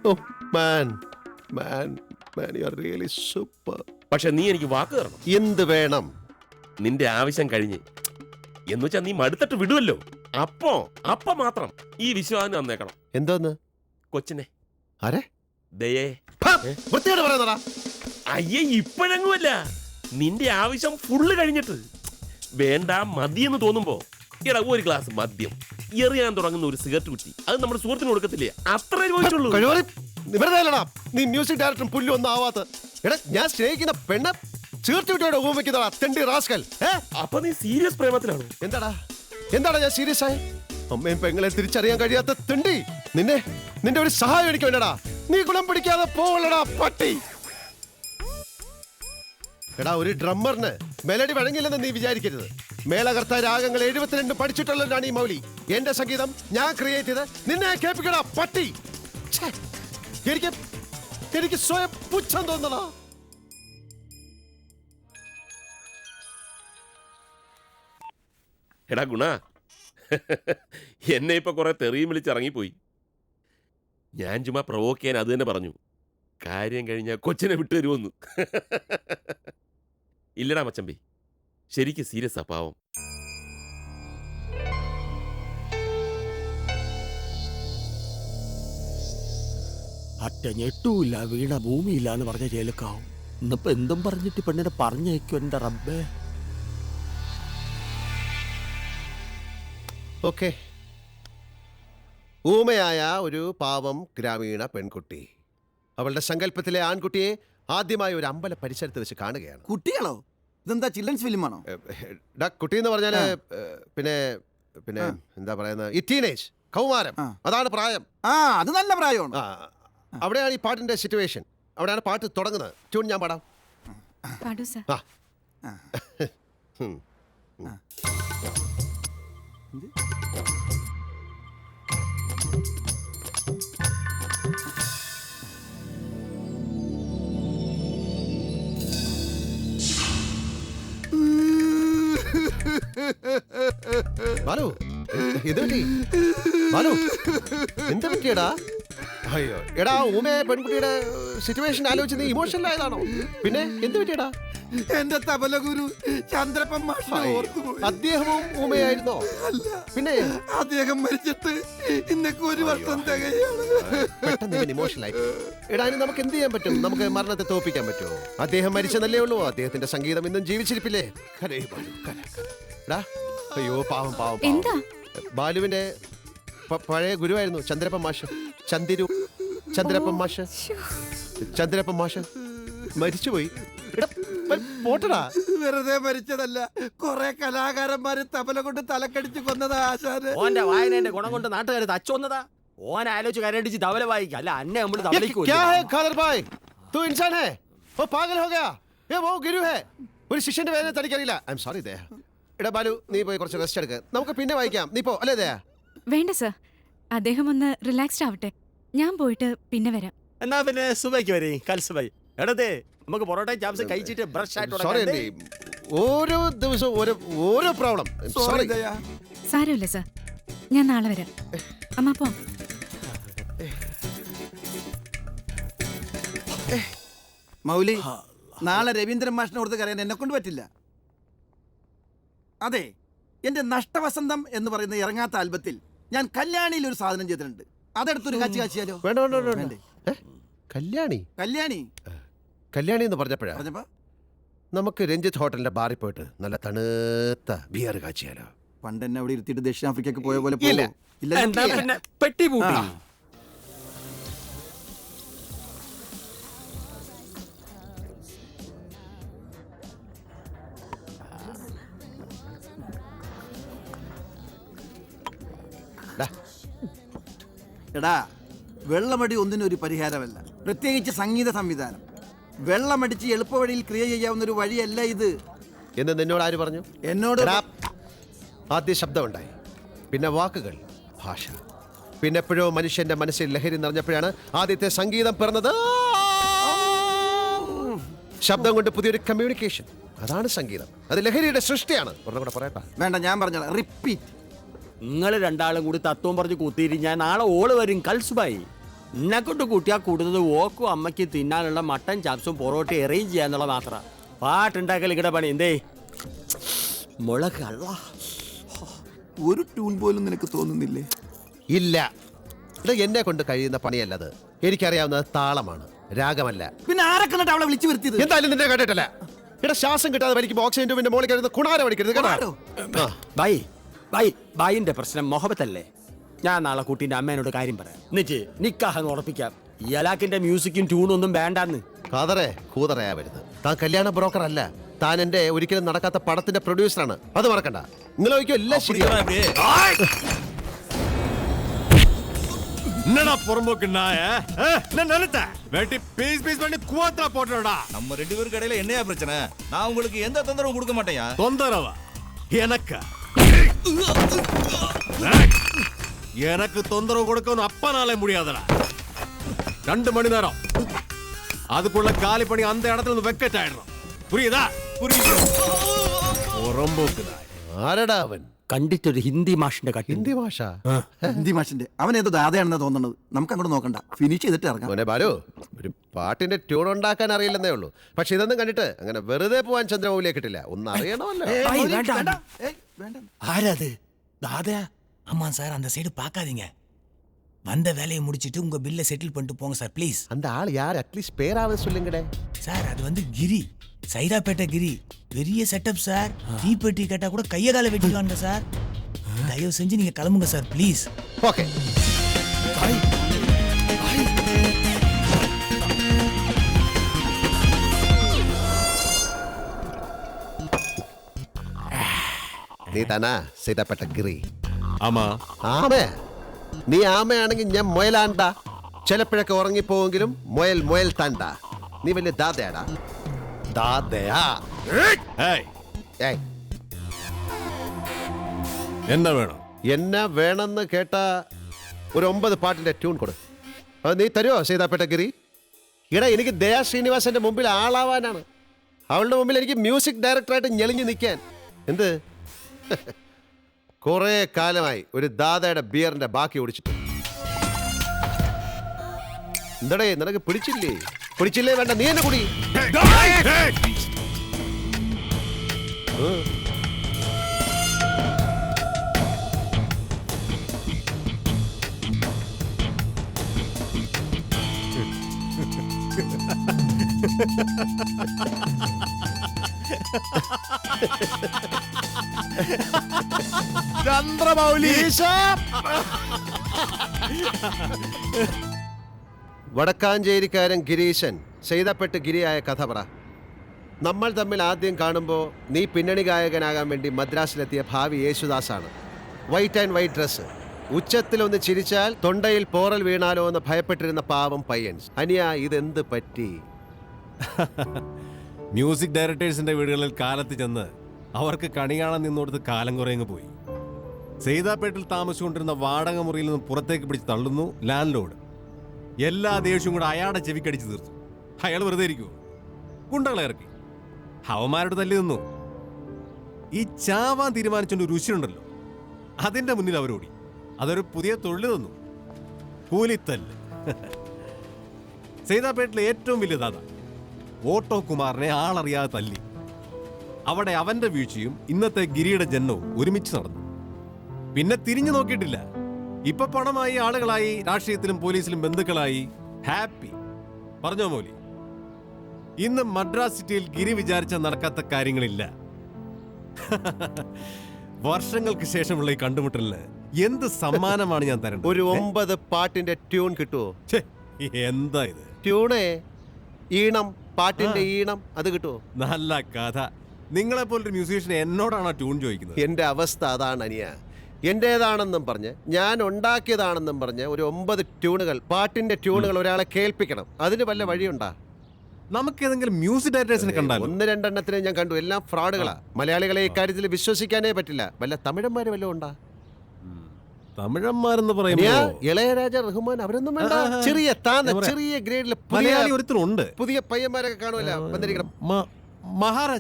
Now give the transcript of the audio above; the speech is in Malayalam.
Oh, man, you are really super. പക്ഷെ നീ എനിക്ക് വാക്ക് തരണം. എന്ത് വേണം? നിന്റെ ആവശ്യം കഴിഞ്ഞ് എന്നുവെച്ചാ നീ മടുത്തിട്ട് വിടുവല്ലോ, അപ്പൊ മാത്രം ഈ വിശ്വാസം തന്നേക്കണം. എന്തോന്ന്? കൊച്ചിനെ. ആരെ? ദയേ. വൃത്തിയോട് പറയുന്നടാ. അയ്യേ, ഇപ്പോഴെങ്ങുമല്ല, നിന്റെ ആവശ്യം ഫുള്ള് കഴിഞ്ഞിട്ട് വേണ്ട മദ്യം തോന്നുമ്പോ എടാ ഒരു ഗ്ലാസ് മദ്യം, എറിയാൻ തുടങ്ങുന്ന ഒരു സിഗരറ്റ് കുറ്റി, അത് നമ്മുടെ സുഹൃത്തിന് കൊടുക്കത്തില്ലേ? അത്രേ ചോദിച്ചുള്ളൂ. നീ മ്യൂസിക് ഡയറക്ടറും പുല്ലും ഒന്നും ആവാത്ത. എടാ ഞാൻ സ്നേഹിക്കുന്ന പെണ്ണ് ചീർത്തിവിട്ടോടെ ഉപമിക്കുന്നതാ തെണ്ടി റാസ്കൽ. അപ്പൊ നീ സീരിയസ് പ്രേമത്തിലാണോ? എന്താടാ ഞാൻ സീരിയസ് ആയി? അമ്മയും പെങ്ങളെ തിരിച്ചറിയാൻ കഴിയാത്ത തെണ്ടി, നിന്റെ ഒരു സഹായം എനിക്ക് വേണ്ടടാ. നീ ഗുണം പിടിക്കാതെ പോവല്ലടാ പട്ടി. എടാ ഒരു ഡ്രമ്മറിന് മെലഡി വഴങ്ങില്ലെന്ന് നീ വിചാരിക്കരുത്. മേളകർത്ത രാഗങ്ങൾ 72 പഠിച്ചിട്ടുള്ളതാണ് ഈ മൗലി. എന്റെ സംഗീതം ഞാൻ ക്രിയേറ്റ് ചെയ്ത് നിന്നെ കേൾപ്പിക്കടാ പട്ടി. എനിക്ക് സ്വയം പുച്ഛം തോന്നണ. എടാ ഗുണ, എന്നെ ഇപ്പൊ കുറെ തെറിയും വിളിച്ചിറങ്ങിപ്പോയി. ഞാൻ ചുമ്മാ പ്രൊവോക്ക് ചെയ്യാൻ അത് തന്നെ പറഞ്ഞു. കാര്യം കഴിഞ്ഞാൽ കൊച്ചിനെ വിട്ടുതരുമെന്ന്. ഇല്ലടാ മച്ചമ്പി, ശരിക്കും സീരിയസ് ആ പാവം. അറ്റ ഞെട്ടൂല്ല, വീണ ഭൂമിയില്ല എന്ന് പറഞ്ഞ ചേലക്കാവും. ഇന്നിപ്പോ എന്തും പറഞ്ഞിട്ട് പെണ്ണിനെ പറഞ്ഞേക്കും എന്റെ റബ്ബേ. ഓക്കെ, ഊമയായ ഒരു പാവം ഗ്രാമീണ പെൺകുട്ടി അവളുടെ സങ്കല്പത്തിലെ ആൺകുട്ടിയെ ആദ്യമായി ഒരു അമ്പല പരിസരത്ത് വെച്ച് കാണുകയാണ്. കുട്ടികളോ? ഇതെന്താ ചിൽഡ്രൻസ് ഫിലിമാണോ? കുട്ടി എന്ന് പറഞ്ഞാല് പിന്നെ എന്താ പറയുന്നത്, ഈ ടീനേജ് കൗമാരം, അതാണ് പ്രായം. അത് നല്ല പ്രായമാണ്. അവിടെയാണ് ഈ പാട്ടിന്റെ സിറ്റുവേഷൻ, അവിടെയാണ് പാട്ട് തുടങ്ങുന്നത്. ട്യൂൺ ഞാൻ പാടാം. ബാലു, ഇത് പറ്റി? ബാലു, എന്താ പറ്റിയടാ? അയ്യോ എടാ, ഊമയായ പെൺകുട്ടിയുടെ സിറ്റുവേഷൻ ആലോചിച്ച് നീ ഇമോഷണൽ ആയതാണോ? പിന്നെ എന്ത് പറ്റിയടാ? എന്റെ തബല ഗുരു ചന്ദ്രപ്പൻ മാഷ് അദ്ദേഹവും ഊമയായിരുന്നോ? പിന്നെ അദ്ദേഹം മരിച്ചിട്ട് ഇന്നൊക്കെ 1 വർഷം തികയാണ്. പെട്ടെന്ന് ഇമോഷണൽ ആയി. എടാ, ഇനി നമുക്ക് എന്ത് ചെയ്യാൻ പറ്റും? നമുക്ക് മരണത്തെ തോൽപ്പിക്കാൻ പറ്റുമോ? അദ്ദേഹം മരിച്ചെന്നല്ലേ ഉള്ളൂ, അദ്ദേഹത്തിന്റെ സംഗീതം ഇന്നും ജീവിച്ചിരിപ്പില്ലേ? അയ്യോ പാവം പാവം. ബാലുവിന്റെ പഴയ ഗുരുവായിരുന്നു ചന്ദ്രപ്പൻ മാഷ്. ചന്ദ്രപ്പൻ മാഷ് മരിച്ചുപോയി. പോട്ടടാ, വെറുതെ മരിച്ചതല്ല, കുറെ കലാകാരന്മാര് തബല കൊണ്ട് തലക്കടിച്ച് കൊന്നതാ ആശാന്. ഓന്റെ വായനന്റെ ഗുണം കൊണ്ട് നാട്ടുകാർ തച്ചൊന്നതാ. ഓൻ ആലോചിച്ച് കരടിച്ച് തവല വായിക്കാം, അല്ല അന്നെ നമ്മൾ ഒരു ശിഷ്യന്റെ വേദന തനിക്കറിയില്ല. ഐ എം സോറി ദേ. എടാ ബാലു, നീ പോയി കുറച്ച് റെസ്റ്റ് എടുക്ക്, നമുക്ക് പിന്നെ വായിക്കാം. നീ പോ. അല്ലേ ദേ? വേണ്ട സർ, അദ്ദേഹം ഒന്ന് റിലാക്സ്ഡ് ആവട്ടെ, ഞാൻ പോയിട്ട് പിന്നെ വരാം. എന്നാ പിന്നെ സുബൈക്ക് വരെ കൽസുബൈ. എടതേ നമുക്ക് പൊറോട്ടയും ചാപ്സ് കഴിച്ചിട്ട് ബ്രഷ് ആയിട്ട് ഓരോ ദിവസവും ഓരോ പ്രോബ്ലം. സാരമില്ല സർ, ഞാൻ നാളെ വരാം. അമ്മ പോ. മൗലി, നാളെ രവീന്ദ്രൻ മാഷിനെ ഓർത്ത് കരയാൻ എന്നെ കൊണ്ട് പറ്റില്ല. അതെ, എന്റെ നഷ്ടവസന്തം എന്ന് പറയുന്ന ഇറങ്ങാത്ത ആൽബത്തിൽ ഞാൻ കല്യാണിയിൽ ഒരു സാധനം ചെയ്തിട്ടുണ്ട്. അതെടുത്തൊരു കാച്ചിയാലോ? കല്യാണി എന്ന് പറഞ്ഞപ്പോഴാ നമുക്ക് രഞ്ജിത്ത് ഹോട്ടലിന്റെ ബാറിൽ പോയിട്ട് നല്ല തണുത്ത ബിയർ കാച്ചിയാലോ? പണ്ട് എന്നെ അവിടെ ഇരുത്തിയിട്ട് ദക്ഷിണാഫ്രിക്കക്ക് പോയ പോലെ പെട്ടി പൂട്ടി. എടാ, വെള്ളമടി ഒന്നിനും ഒരു പരിഹാരമല്ല, പ്രത്യേകിച്ച് സംഗീത സംവിധാനം. വെള്ളമടിച്ച് എളുപ്പവഴിയിൽ ക്രിയ ചെയ്യാവുന്ന ഒരു വഴിയല്ല ഇത് എന്ന് നിന്നോട് ആര് പറഞ്ഞു? എന്നോട്. ആദ്യ ശബ്ദമുണ്ടായി, പിന്നെ വാക്കുകൾ, ഭാഷ, പിന്നെ എപ്പോഴോ മനുഷ്യന്റെ മനസ്സിൽ ലഹരി നിറഞ്ഞപ്പോഴാണ് ആദ്യത്തെ സംഗീതം പിറന്നത്. ശബ്ദം കൊണ്ട് പുതിയൊരു കമ്മ്യൂണിക്കേഷൻ, അതാണ് സംഗീതം. അത് ലഹരിയുടെ സൃഷ്ടിയാണ്. ഒരെണ്ണം പറയട്ടാ? വേണ്ട, ഞാൻ പറഞ്ഞോളാം. റിപ്പീറ്റ്. നിങ്ങൾ രണ്ടാളും കൂടി തത്വം പറഞ്ഞ് കൂത്തിയിട്ട് ഞാൻ നാളെ ഓള് വരും. കൽസുബായി, എന്നെ കൊണ്ട് കൂട്ടിയാൽ കൂടുന്നത് ഓക്കും അമ്മയ്ക്ക് തിന്നാനുള്ള മട്ടൻ ചാപ്സും പൊറോട്ട എറിയും ചെയ്യാന്നുള്ള മാത്രം. പാട്ടുണ്ടാക്കൽ ഇവിടെ പണി എന്തേ മുളക് അല്ല. ഒരു ട്യൂൺ പോലും നിനക്ക് തോന്നുന്നില്ലേ? ഇല്ല, ഇത് എന്നെ കൊണ്ട് കഴിയുന്ന പണിയല്ലത്. എനിക്കറിയാവുന്നത് താളമാണ്, രാഗമല്ല. പിന്നെ ആരൊക്കെ എന്നിട്ട് അവളെ വിളിച്ചു വരുത്തിയത്? എന്തായാലും നിന്നെ കേട്ടിട്ടില്ല. ഇവിടെ ശ്വാസം കിട്ടാതെ വലിക്കുമ്പോൾ ഓക്സിജൻ ട്യൂബിന്റെ മോളിൽ കരുതുന്ന കുണാര പഠിക്കരുത് കേട്ടോ. ബായിന്റെ പ്രശ്നം മൊഹബത്തല്ലേ? ഞാൻ നാളെ കുട്ടീന്റെ അമ്മേനോട് കാര്യം പറയാം. എന്നിട്ട് നിക്കാഹ് ഉറപ്പിക്കാം. ഈ അലാക്കിന്റെ മ്യൂസിക്കും ട്യൂണും ഒന്നും വേണ്ടാന്ന്. കാതറേ കൂതറയാ വരുന്നത്. താൻ കല്യാണ ബ്രോക്കർ അല്ല, താൻ എന്റെ ഒരിക്കലും നടക്കാത്ത പടത്തിന്റെ പ്രൊഡ്യൂസറാണ്. അത് മറക്കണ്ട. നിങ്ങൾ നോക്കിയോ എല്ലാം ശരിയാണ്. என்னடா புறம்போக்கு நாய என்ன நினைத்த வெட்டி பீஸ் பீஸ் பண்ணி குவாத்ரா போட்டுடா. நம்ம 2 பேருக்கு இடையில என்னையா பிரச்சனை? நான் உங்களுக்கு எந்த தொந்தரவும் கொடுக்க மாட்டேயா. தொந்தரவா? எனக்கு எனக்கு தொந்தரவு கொடுக்கணும் அப்பனாலே முடியாதடா. 2 மணி நேரம் அதுக்குள்ள காலி பண்ணி அந்த இடத்துல இருந்து வெக்கட் ஆயிடணும். புரியுதா? புரியுது. പുറമ്പോക്ക് നായ. ആരടാ അവൻ? കണ്ടിട്ടൊരു ഹിന്ദി മാഷിന്റെ കട്ടി. ഹിന്ദി ഭാഷ? ഹിന്ദി മാഷിന്റെ അവൻ ഏതോ ദാതയാണെന്നാ തോന്നുന്നത്. നമുക്ക് അങ്ങോട്ട് നോക്കണ്ട, ഫിനിഷ് ചെയ്തിട്ട് ഇറങ്ങാം. മോനെ ബാലു, ഒരു പാട്ടിന്റെ ട്യൂൺ ഉണ്ടാക്കാൻ അറിയില്ലെന്നേ ഉള്ളൂ. പക്ഷെ ഇതൊന്നും കണ്ടിട്ട് അങ്ങനെ വെറുതെ പോവാൻ ചന്ദ്രമൗലിയെ കിട്ടില്ല. ഒന്ന് അറിയണമല്ലോ. ആരത്? ദാദാ? ஆமாம் சார், அந்த சைடு பார்க்காதீங்க. வந்த வேலையை முடிச்சிட்டு உங்க பில்லை செட்டில் பண்ணிட்டு போங்க சார் ப்ளீஸ். அந்த ஆள் யார்? அட்லீஸ்ட் பேராவது சொல்லுங்கடே. சார் அது வந்து கிரி, சைதாப்பேட்டை கிரி. பெரிய செட்டப் சார். தீப்பெட்டி கேட்டா கூட கையை காலை வெட்டிடுவாங்க சார். தயவு செஞ்சு நீங்க கிளம்புங்க சார் ப்ளீஸ். ஓகே. നീ താനാ സൈതാപ്പേട്ട ഗിരി? ஆமா. ആമേ? നീ ആമയാണെങ്കിൽ ഞാൻ മുയലാണ്ട. ചിലപ്പോഴൊക്കെ ഉറങ്ങിപ്പോവെങ്കിലും മുയൽ മുയൽ താണ്ട. നീ വലിയ ദാദയാടാ. ദാദയാ? ஏய் ഏയ്, என்ன வேணும்? എന്നെ വേണമെന്ന് കേട്ട ഒരു 9 പാട്ടിന്റെ ട്യൂൺ കൊടു. അത് നീ തരുമോ സീതാപ്പേട്ട ഗിരി? ഇടാ, എനിക്ക് ദയാ ശ്രീനിവാസന്റെ മുമ്പിൽ ആളാവാനാണ്. അവളുടെ മുമ്പിൽ എനിക്ക് മ്യൂസിക് ഡയറക്ടറായിട്ട് ഞെളിഞ്ഞു നിൽക്കാൻ. എന്ത്? കുറെ കാലമായി ഒരു ദാദയുടെ ബിയറിന്റെ ബാക്കി ഓടിച്ചിട്ട്. എന്തടേ, നിനക്ക് പിടിച്ചില്ലേ? പിടിച്ചില്ലേ വേണ്ട, നീ എന്നെ കുടി. ചന്ദ്രമൗലി. വടക്കാഞ്ചേരിക്കാരൻ ഗിരീശൻ സൈതാപ്പെട്ട് ഗിരിയായ കഥ പറ. നമ്മൾ തമ്മിൽ ആദ്യം കാണുമ്പോൾ നീ പിന്നണി ഗായകനാകാൻ വേണ്ടി മദ്രാസിലെത്തിയ ഭാവി യേശുദാസാണ്. White and white dress. ഉച്ചത്തിലൊന്ന് ചിരിച്ചാൽ തൊണ്ടയിൽ പോറൽ വീണാലോ എന്ന് ഭയപ്പെട്ടിരുന്ന പാവം പയ്യൻസ്. അനിയ, ഇതെന്ത് പറ്റി? മ്യൂസിക് ഡയറക്ടേഴ്സിന്റെ വീടുകളിൽ കാലത്ത് ചെന്ന് അവർക്ക് കണി കാണാൻ നിന്നോടത്ത് കാലം കുറയങ്ങ് പോയി. സൈതാപ്പേട്ടിൽ താമസിച്ചുകൊണ്ടിരുന്ന വാടക മുറിയിൽ നിന്ന് പുറത്തേക്ക് പിടിച്ച് തള്ളുന്നു ലാൻഡ് ലോഡ്. എല്ലാ ദേഷ്യവും കൂടെ അയാളുടെ ചെവിക്കടിച്ച് തീർത്തു. അയാൾ വെറുതെ ഇരിക്കുമോ? ഗുണ്ടകളെ ഇറക്കി അവന്മാരോട് തല്ലി നിന്നു. ഈ ചാവാൻ തീരുമാനിച്ചൊരു രുചിയുണ്ടല്ലോ, അതിന്റെ മുന്നിൽ അവരോടി. അതൊരു പുതിയ തൊഴിൽ തന്നു, കൂലിത്തല്ല്. സൈതാപ്പേട്ടിലെ ഏറ്റവും വലിയ ദാദ ഓട്ടോ കുമാറിനെ ആളറിയാതെ തല്ലി. അവിടെ അവന്റെ വീഴ്ചയും ഇന്നത്തെ ഗിരിയുടെ ജന്മവും ഒരുമിച്ച് നടന്നു. പിന്നെ തിരിഞ്ഞു നോക്കിയിട്ടില്ല. ഇപ്പൊ പണമായി, ആളുകളായി, രാഷ്ട്രീയത്തിലും പോലീസിലും ബന്ധുക്കളായി, ഹാപ്പി. പറഞ്ഞോ മോലി? ഇന്ന് മദ്രാസ് സിറ്റിയിൽ ഗിരി വിചാരിച്ച നടക്കാത്ത കാര്യങ്ങളില്ല. വർഷങ്ങൾക്ക് ശേഷമുള്ള ഈ കണ്ടുമുട്ടലിന് എന്ത് സമ്മാനമാണ് ഞാൻ തരേണ്ടത്? ഒരു 9 പാട്ടിന്റെ ട്യൂൺ കിട്ടുമോ? ഛെ, എന്താ ഇത്? ട്യൂണേ, ഈണം, പാട്ടിന്റെ ഈണം, അത് കിട്ടുമോ? നല്ല കഥ. നിങ്ങളെ പോലൊരു മ്യൂസീഷ്യൻ എന്നോടാണോ ട്യൂൺ ചോദിക്കുന്നത്? എന്റെ അവസ്ഥ അതാണ് അനിയ. എന്റേതാണെന്നും പറഞ്ഞ്, ഞാൻ ഉണ്ടാക്കിയതാണെന്നും പറഞ്ഞ് ഒരു 9 ട്യൂണുകൾ, പാട്ടിന്റെ ട്യൂണുകൾ ഒരാളെ കേൾപ്പിക്കണം. അതിന് വല്ല വഴിയുണ്ടാ? നമുക്ക് ഏതെങ്കിലും മ്യൂസിക് ഡയറക്ടേഴ്സിനെ കണ്ടാൽ 1-2 എണ്ണത്തിനെ ഞാൻ കണ്ടു. എല്ലാം ഫ്രോഡുകളാ. മലയാളികളെ ഇക്കാര്യത്തിൽ വിശ്വസിക്കാനേ പറ്റില്ല. വല്ല തമിഴന്മാര് വല്ലതും ഉണ്ടാ? തമിഴന്മാരെന്ന് പറയുമ്പോ ഇളയരാജ, റഹ്മാൻ, അവരൊന്നും വേണ്ട. ചെറിയ ചെറിയ ഗ്രേഡിലെ മലയാളി ഒരുത്തരുണ്ട്. പുതിയ പയ്യന്മാരൊക്കെ കാണുമല്ലോ വന്നിരിക്കണം. മഹാരാജ